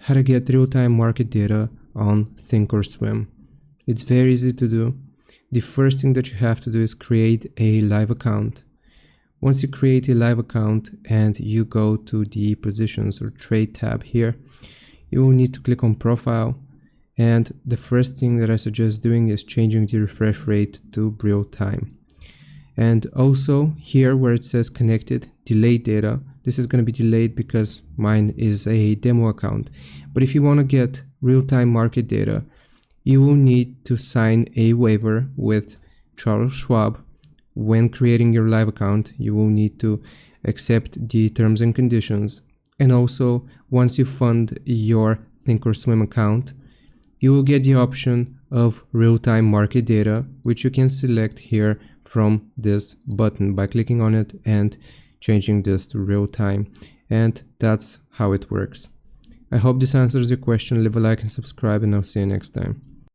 how to get real-time market data on Thinkorswim. It's very easy to do. The first thing that you have to do is create a live account. Once you create a live account and you go to the positions or trade tab here, you will need to click on profile. And the first thing that I suggest doing is changing the refresh rate to real time. And also here where it says connected, delayed data, this is going to be delayed because mine is a demo account. But if you want to get real-time market data, you will need to sign a waiver with Charles Schwab. When creating your live account, you will need to accept the terms and conditions. And also, once you fund your Thinkorswim account, you will get the option of real-time market data, which you can select here from this button by clicking on it and changing this to real-time. And that's how it works. I hope this answers your question. Leave a like and subscribe, and I'll see you next time.